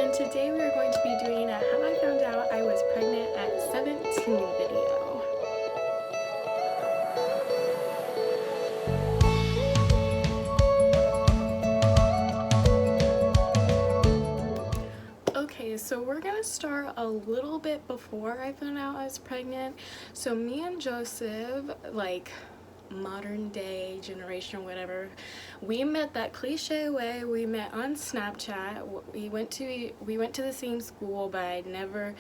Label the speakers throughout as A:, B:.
A: and today we are going to be doing a How I Found Out I Was Pregnant at 17 video. Okay, so we're gonna start a little bit before I found out I was pregnant. So me and Joseph, like modern day generation, whatever, we met that cliche way. We met on Snapchat. We went to the same school, but I'd never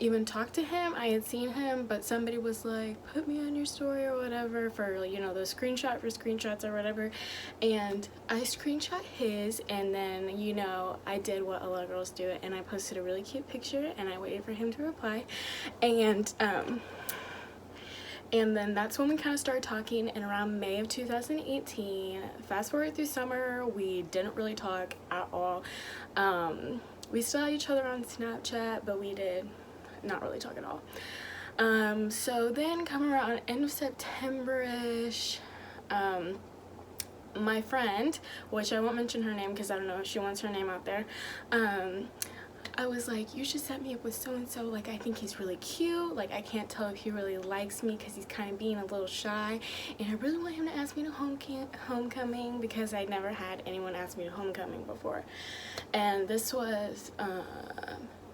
A: even talked to him. I had seen him, but somebody was like, put me on your story or whatever for, you know, the screenshot for screenshots or whatever, and I screenshot his, and then, you know, I did what a lot of girls do, and I posted a really cute picture and I waited for him to reply, and then that's when we kind of started talking. And around May of 2018, fast forward through summer, we didn't really talk at all. We still had each other on Snapchat, but we did not really talk at all. So then coming around end of September-ish, my friend, which I won't mention her name because I don't know if she wants her name out there, I was like, you should set me up with so-and-so, like I think he's really cute, like I can't tell if he really likes me because he's kind of being a little shy, and I really want him to ask me to homecoming because I never had anyone ask me to homecoming before, and this was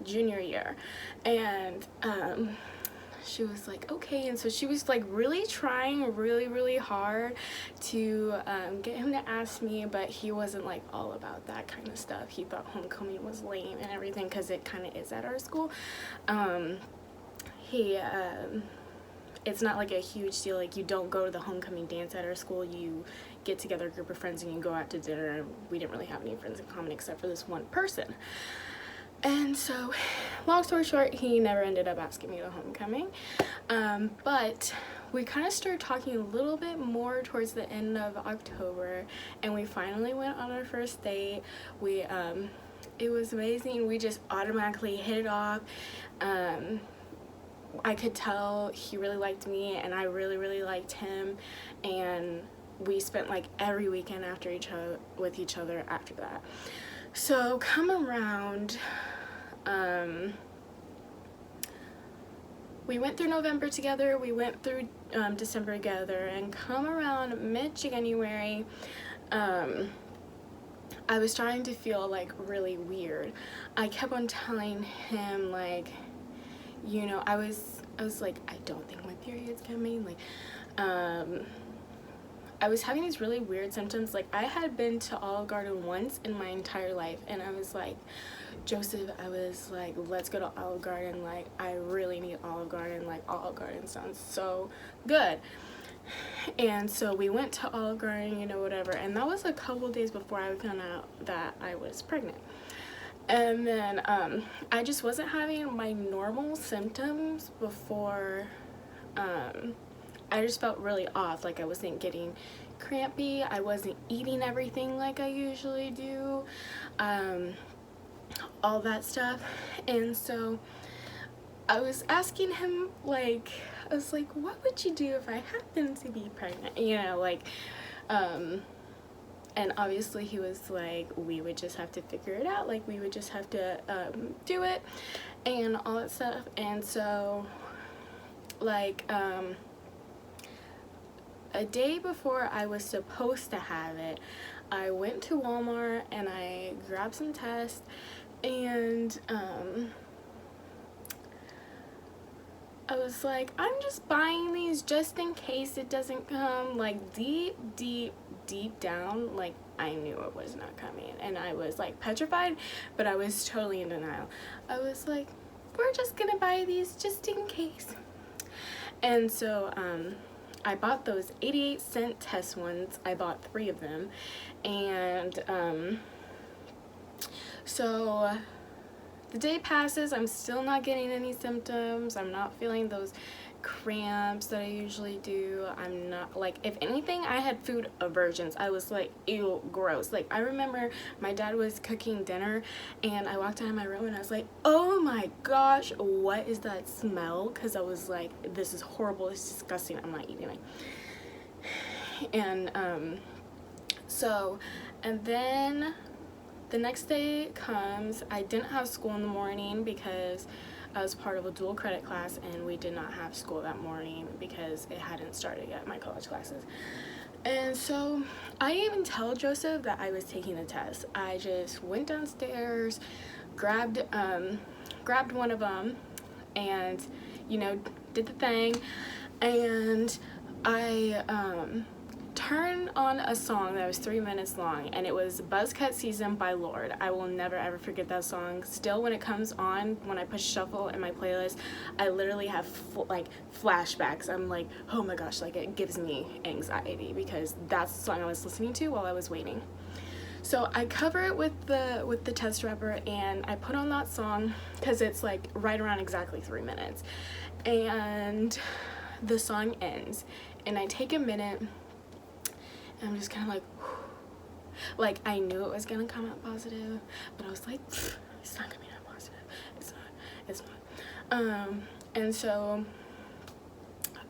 A: junior year, and she was like, okay. And so she was like really trying really hard to get him to ask me, but he wasn't like all about that kind of stuff. He thought homecoming was lame and everything because it kind of is at our school. It's not like a huge deal. Like, you don't go to the homecoming dance at our school. You get together a group of friends and you go out to dinner. We didn't really have any friends in common except for this one person. And so, long story short, he never ended up asking me to homecoming. But we kind of started talking a little bit more towards the end of October, and we finally went on our first date. It was amazing. We just automatically hit it off. I could tell he really liked me, and I really liked him, and we spent like every weekend with each other after that. So come around, we went through November together, we went through December together, and come around mid-January, I was starting to feel like really weird. I kept on telling him, like, you know, I was like, I don't think my period's coming, like, I was having these really weird symptoms. Like, I had been to Olive Garden once in my entire life, and I was like, Joseph, I was like, let's go to Olive Garden, like, I really need Olive Garden, like, Olive Garden sounds so good. And so we went to Olive Garden, you know, whatever, and that was a couple days before I found out that I was pregnant. And then I just wasn't having my normal symptoms before. I just felt really off, like I wasn't getting crampy, I wasn't eating everything like I usually do, all that stuff. And so I was asking him, like, I was like, what would you do if I happened to be pregnant, you know, like, and obviously he was like, we would just have to figure it out, like we would just have to do it and all that stuff. And so, like, a day before I was supposed to have it, I went to Walmart and I grabbed some tests, and I was like, I'm just buying these just in case it doesn't come. Like, deep down, like, I knew it was not coming, and I was like petrified, but I was totally in denial. I was like, we're just gonna buy these just in case. And so I bought those 88-cent test ones. I bought 3 of them, and so the day passes, I'm still not getting any symptoms, I'm not feeling those cramps that I usually do, I'm not, like, if anything, I had food aversions. I was like, ew, gross. Like, I remember my dad was cooking dinner, and I walked out of my room and I was like, oh my gosh, what is that smell? Because I was like, this is horrible, it's disgusting, I'm not eating it. And so, and then the next day comes. I didn't have school in the morning because I was part of a dual credit class, and we did not have school that morning because it hadn't started yet, my college classes. And so I didn't even tell Joseph that I was taking the test. I just went downstairs, grabbed one of them, and did the thing. And I turned on a song that was 3 minutes long, and it was Buzzcut Season by Lorde. I will never ever forget that song. Still, when it comes on, when I push shuffle in my playlist, I literally have flashbacks. I'm like, oh my gosh, like it gives me anxiety because that's the song I was listening to while I was waiting. So I cover it with the test wrapper, and I put on that song because it's like right around exactly 3 minutes, and the song ends, and I take a minute, and I'm just kind of like, whew. Like I knew it was gonna come out positive, but I was like, it's not coming out positive. It's not. And so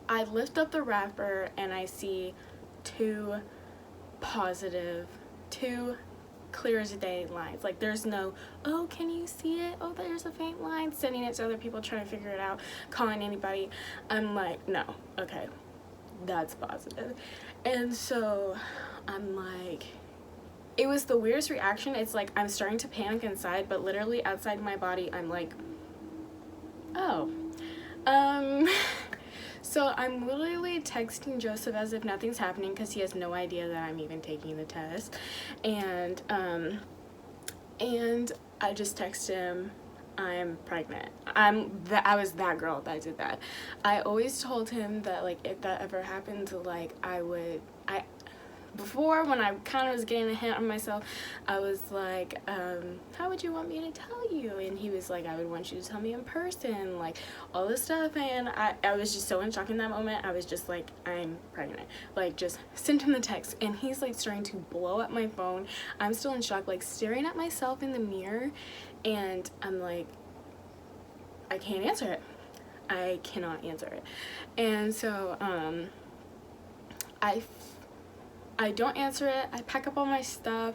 A: I lift up the wrapper, and I see two clear as day lines. Like there's no, oh, can you see it? Oh, there's a faint line, sending it to other people trying to figure it out, calling anybody. I'm like, no, okay, that's positive. And so I'm like, it was the weirdest reaction. It's like I'm starting to panic inside, but literally outside my body I'm like, oh. So I'm literally texting Joseph as if nothing's happening because he has no idea that I'm even taking the test. And I just text him, I'm pregnant. I was that girl that did that. I always told him that like if that ever happened, like before, when I kind of was getting a hint on myself, I was like, how would you want me to tell you? And he was like, I would want you to tell me in person, like all this stuff. And I was just so in shock in that moment. I was just like, I'm pregnant. Like just sent him the text, and he's like starting to blow up my phone. I'm still in shock, like staring at myself in the mirror, and I'm like, I can't answer it. I cannot answer it. And so I don't answer it. I pack up all my stuff.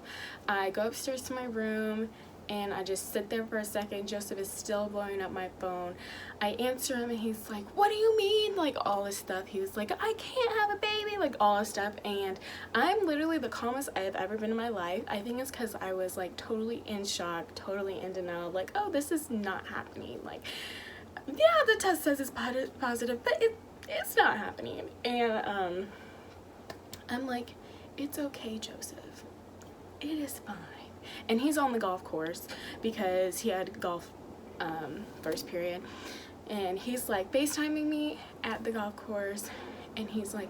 A: I go upstairs to my room, and I just sit there for a second. Joseph is still blowing up my phone. I answer him, and he's like, what do you mean? Like all this stuff. He was like, I can't have a baby, like all this stuff. And I'm literally the calmest I have ever been in my life. I think it's because I was like totally in shock, totally in denial, like, oh, this is not happening. Like, yeah, the test says it's positive, but it's not happening. And I'm like, it's okay, Joseph. It is fine. And he's on the golf course because he had golf first period. And he's like FaceTiming me at the golf course. And he's like,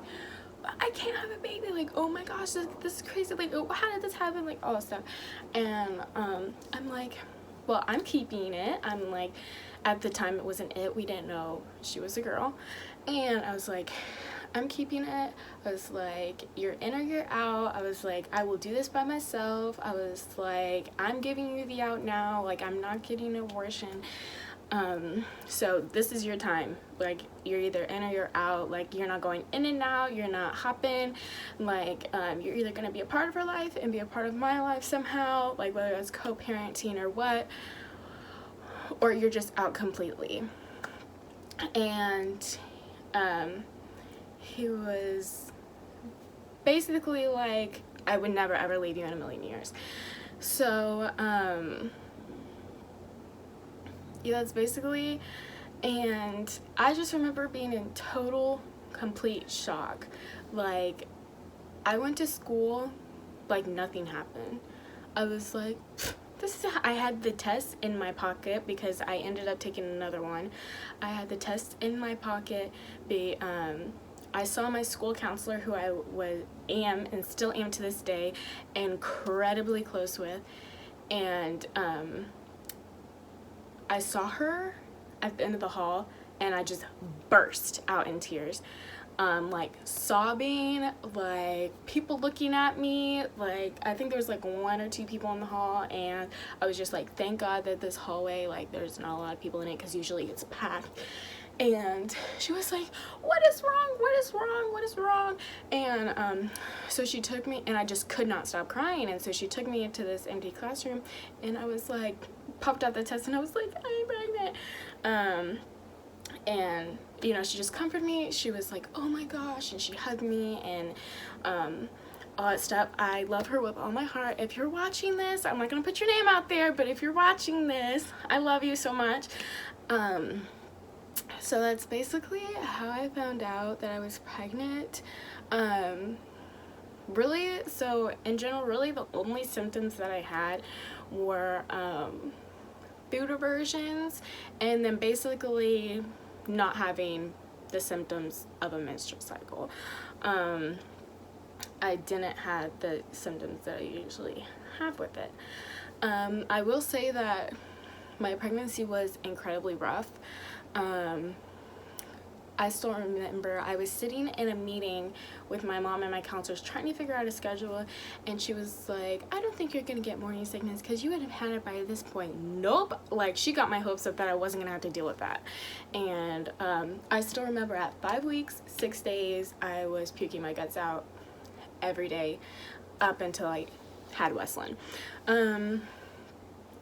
A: I can't have a baby. Like, oh my gosh, this is crazy. Like, oh, how did this happen? Like, all this stuff. And I'm like, well, I'm keeping it. I'm like, at the time it wasn't it. We didn't know she was a girl. And I was like, I'm keeping it. I was like, you're in or you're out. I was like, I will do this by myself. I was like, I'm giving you the out now. Like, I'm not getting an abortion. So this is your time. Like, you're either in or you're out. Like, you're not going in and out. You're not hopping. Like, you're either going to be a part of her life and be a part of my life somehow. Like, whether it's co-parenting or what. Or you're just out completely. And, he was basically like, I would never ever leave you in a million years. So yeah, that's basically. And I just remember being in total complete shock. Like, I went to school like nothing happened. I was like, I had the test in my pocket because I ended up taking another one. I had the test in my pocket. I saw my school counselor, who I am and still am to this day incredibly close with, and I saw her at the end of the hall, and I just burst out in tears. Like sobbing, like people looking at me, like I think there was like 1 or 2 people in the hall, and I was just like, thank God that this hallway, like there's not a lot of people in it because usually it's packed. And she was like, what is wrong, what is wrong, what is wrong? And so she took me, and I just could not stop crying, and so she took me into this empty classroom, and I was like, popped out the test, and I was like, I'm pregnant. And you know, she just comforted me. She was like, oh my gosh, and she hugged me, and all that stuff. I love her with all my heart. If you're watching this, I'm not gonna put your name out there, but if you're watching this, I love you so much. So that's basically how I found out that I was pregnant. Really, so in general, really the only symptoms that I had were food aversions, and then basically not having the symptoms of a menstrual cycle. I didn't have the symptoms that I usually have with it. I will say that my pregnancy was incredibly rough. I still remember I was sitting in a meeting with my mom and my counselors trying to figure out a schedule, and she was like, I don't think you're gonna get morning sickness because you would have had it by this point. Nope. Like, she got my hopes up that I wasn't gonna have to deal with that. And I still remember at 5 weeks, 6 days, I was puking my guts out every day up until I had Wesleyan.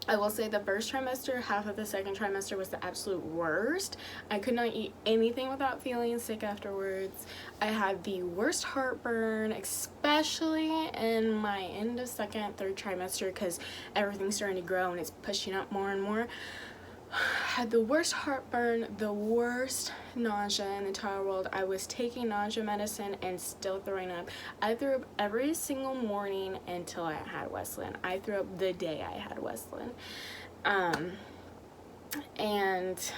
A: I will say the first trimester, half of the second trimester was the absolute worst. I could not eat anything without feeling sick afterwards. I had the worst heartburn, especially in my end of second, third trimester, because everything's starting to grow and it's pushing up more and more. Had the worst heartburn, the worst nausea in the entire world. I was taking nausea medicine and still throwing up. I threw up every single morning until I had Wesleyan. I threw up the day I had Wesleyan. And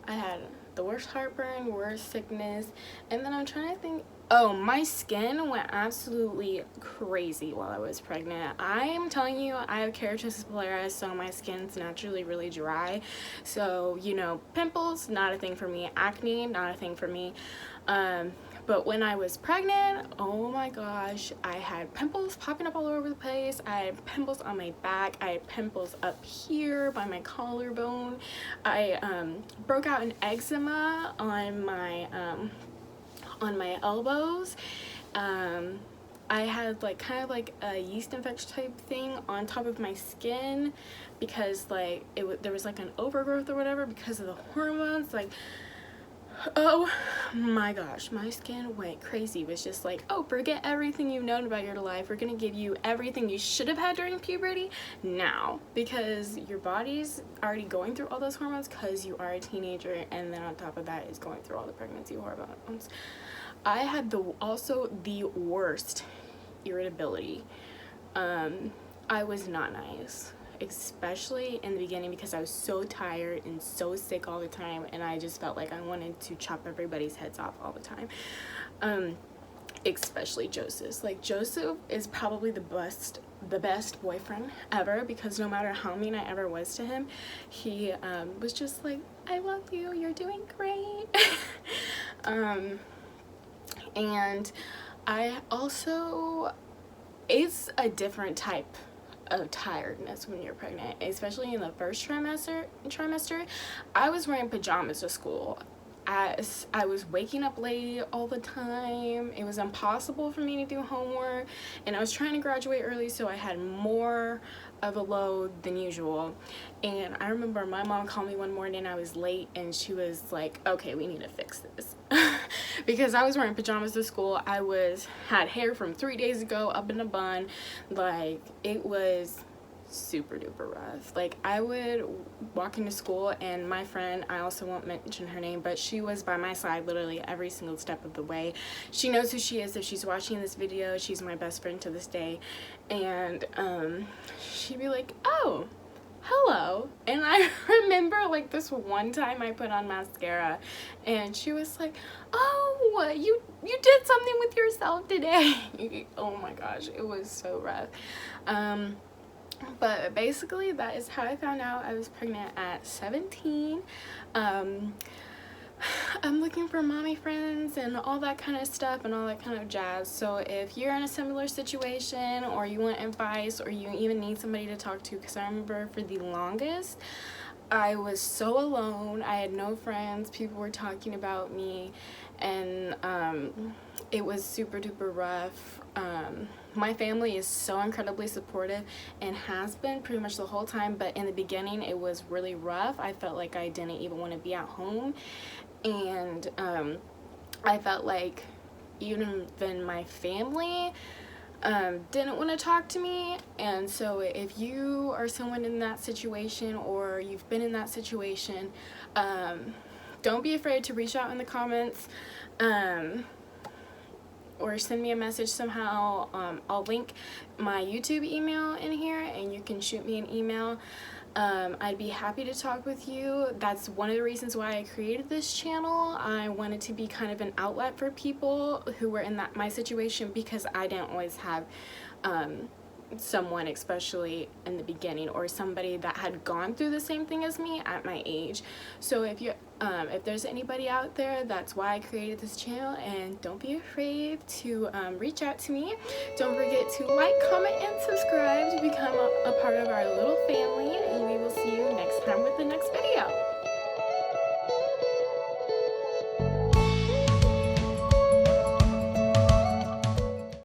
A: I had the worst heartburn, worst sickness, and then I'm trying to think. Oh, my skin went absolutely crazy while I was pregnant. I am telling you, I have keratosis pilaris, so my skin's naturally really dry. So, you know, pimples, not a thing for me. Acne, not a thing for me. But when I was pregnant, oh my gosh, I had pimples popping up all over the place. I had pimples on my back. I had pimples up here by my collarbone. I broke out an eczema on my elbows. I had like kind of like a yeast infection type thing on top of my skin because like there was like an overgrowth or whatever because of the hormones. Like, oh my gosh, my skin went crazy. It was just like, oh, forget everything you've known about your life. We're gonna give you everything you should have had during puberty now, because your body's already going through all those hormones because you are a teenager, and then on top of that is going through all the pregnancy hormones. I had also the worst irritability. I was not nice, especially in the beginning, because I was so tired and so sick all the time, and I just felt like I wanted to chop everybody's heads off all the time. Especially Joseph. Like, Joseph is probably the best boyfriend ever, because no matter how mean I ever was to him, he was just like, I love you, you're doing great. And I also, it's a different type of tiredness when you're pregnant, especially in the first trimester. I was wearing pajamas to school. As I was waking up late all the time. It was impossible for me to do homework, and I was trying to graduate early, so I had more of a load than usual. And I remember my mom called me one morning. I was late, and she was like, okay, we need to fix this. Because I was wearing pajamas to school. I had hair from 3 days ago up in a bun. Like, it was super duper rough. Like, I would walk into school, and my friend, I also won't mention her name, but she was by my side literally every single step of the way. She knows who she is if she's watching this video. She's my best friend to this day. And she'd be like, oh, hello. And I remember like this one time I put on mascara, and she was like, oh, you did something with yourself today. Oh my gosh, it was so rough. But basically, that is how I found out I was pregnant at 17. I'm looking for mommy friends and all that kind of stuff and all that kind of jazz. So if you're in a similar situation, or you want advice, or you even need somebody to talk to, because I remember for the longest, I was so alone. I had no friends. People were talking about me, and it was super duper rough. My family is so incredibly supportive and has been pretty much the whole time, but in the beginning it was really rough. I felt like I didn't even want to be at home, and I felt like even my family didn't want to talk to me. And so if you are someone in that situation, or you've been in that situation, don't be afraid to reach out in the comments, or send me a message somehow. I'll link my YouTube email in here, and you can shoot me an email. I'd be happy to talk with you. That's one of the reasons why I created this channel. I wanted to be kind of an outlet for people who were in my situation, because I didn't always have someone, especially in the beginning, or somebody that had gone through the same thing as me at my age. So if there's anybody out there, that's why I created this channel, and don't be afraid to reach out to me. Don't forget to like, comment, and subscribe to become a part of our little family.